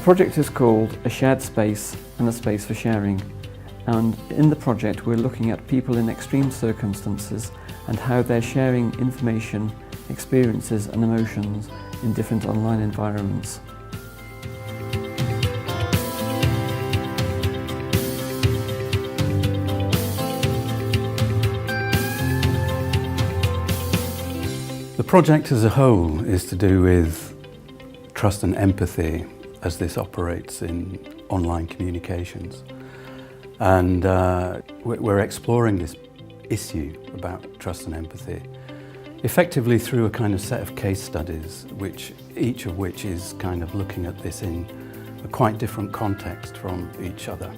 project is called A Shared Space and a Space for Sharing, and in the project we're looking at people in extreme circumstances and how they're sharing information, experiences and emotions in different online environments. The project as a whole is to do with trust and empathy as this operates in online communications. And we're exploring this issue about trust and empathy effectively through a kind of set of case studies, each of which is kind of looking at this in a quite different context from each other.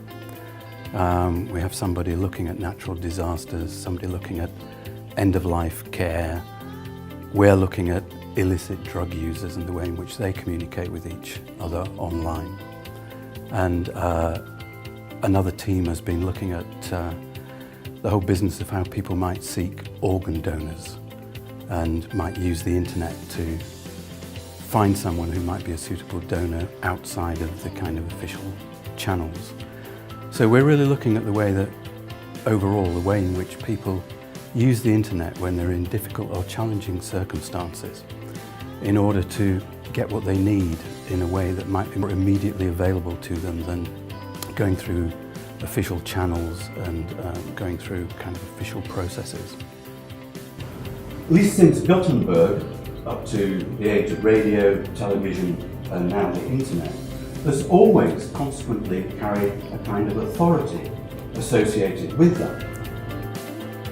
We have somebody looking at natural disasters, somebody looking at end-of-life care. We're looking at illicit drug users and the way in which they communicate with each other online. And another team has been looking at the whole business of how people might seek organ donors and might use the internet to find someone who might be a suitable donor outside of the kind of official channels. So we're really looking at the way that, overall, the way in which people use the internet when they're in difficult or challenging circumstances in order to get what they need in a way that might be more immediately available to them than going through official channels and going through kind of official processes. At least since Gutenberg, up to the age of radio, television and now the internet, has always consequently carried a kind of authority associated with that.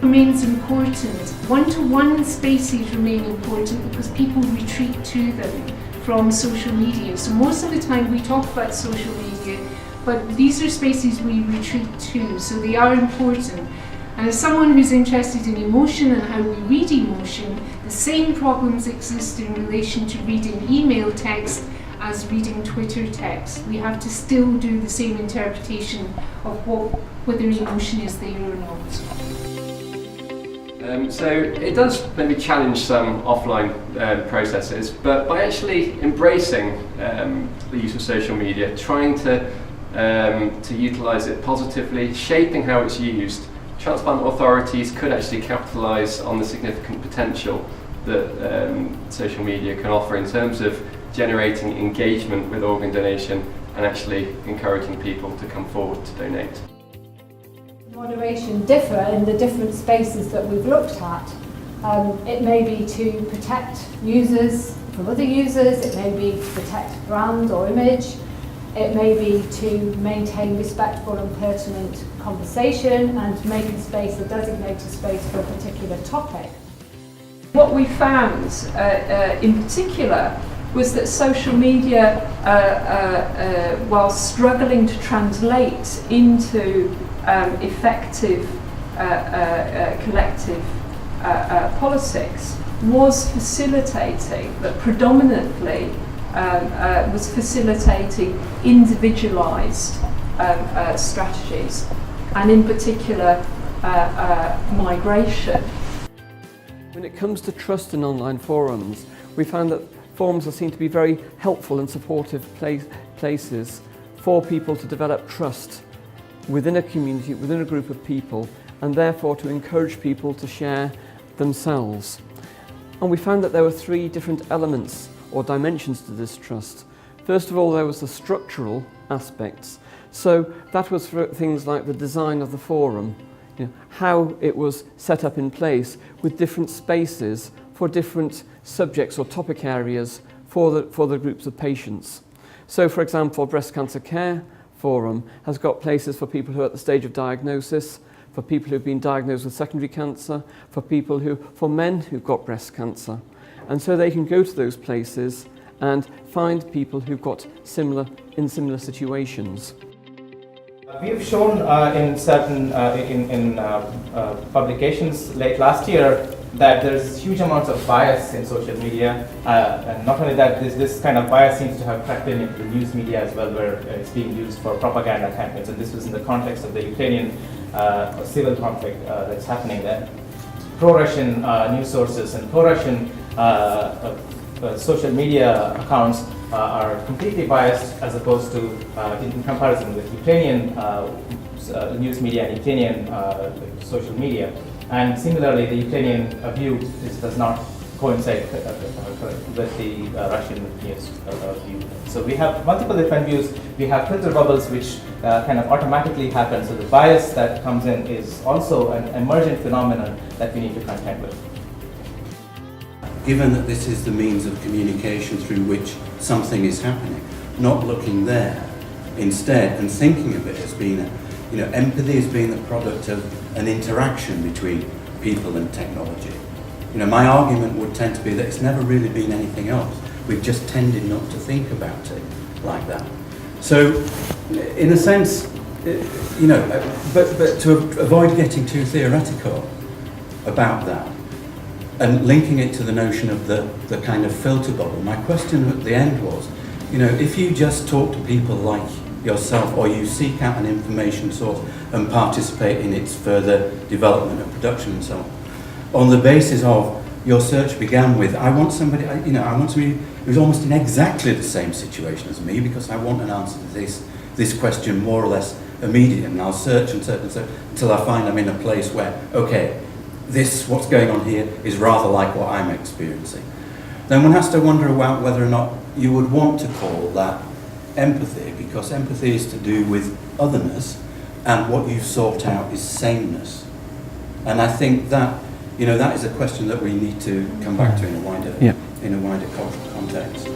Remains important. One-to-one spaces remain important because people retreat to them from social media. So most of the time we talk about social media, but these are spaces we retreat to, so they are important. And as someone who's interested in emotion and how we read emotion, the same problems exist in relation to reading email text as reading Twitter text. We have to still do the same interpretation of whether emotion is there or not. So it does maybe challenge some offline processes, but by actually embracing the use of social media, trying to utilise it positively, shaping how it's used, transplant authorities could actually capitalise on the significant potential that social media can offer in terms of generating engagement with organ donation and actually encouraging people to come forward to donate. Moderation differ in the different spaces that we've looked at. It may be to protect users from other users, it may be to protect brand or image, it may be to maintain respectful and pertinent conversation and make a space, a designated space for a particular topic. What we found in particular was that social media, while struggling to translate into effective collective politics, was facilitating, but predominantly was facilitating individualised strategies, and in particular migration. When it comes to trust in online forums, we found that forums are seen to be very helpful and supportive places for people to develop trust within a community, within a group of people, and therefore to encourage people to share themselves. And we found that there were three different elements or dimensions to this trust. First of all, there was the structural aspects. So that was for things like the design of the forum, how it was set up in place with different spaces for different subjects or topic areas for the groups of patients. So for example, Breast Cancer Care Forum has got places for people who are at the stage of diagnosis, for people who've been diagnosed with secondary cancer, for men who've got breast cancer. And so they can go to those places and find people who've got similar situations. We have shown in certain publications late last year that there's huge amounts of bias in social media, and not only that, this kind of bias seems to have crept into the news media as well, where it's being used for propaganda campaigns, and this was in the context of the Ukrainian civil conflict that's happening there. Pro-Russian news sources and pro-Russian social media accounts are completely biased as opposed to, in comparison with Ukrainian news media and Ukrainian social media. And similarly, the Ukrainian view does not coincide with the Russian news view. So we have multiple different views. We have filter bubbles which kind of automatically happen. So the bias that comes in is also an emergent phenomenon that we need to contend with. Given that this is the means of communication through which something is happening, not looking there instead and thinking of it as being, empathy as being the product of an interaction between people and technology. My argument would tend to be that it's never really been anything else. We've just tended not to think about it like that. So, in a sense, but to avoid getting too theoretical about that, and linking it to the notion of the kind of filter bubble, my question at the end was, if you just talk to people like yourself, or you seek out an information source and participate in its further development and production and so on the basis of your search began with, I want somebody who's almost in exactly the same situation as me, because I want an answer to this question more or less immediately, and I'll search and search and search until I find I'm in a place where, okay, what's going on here is rather like what I'm experiencing. Then one has to wonder about whether or not you would want to call that empathy, because empathy is to do with otherness, and what you've sought out is sameness. And I think that, that is a question that we need to come back to in a wider cultural context.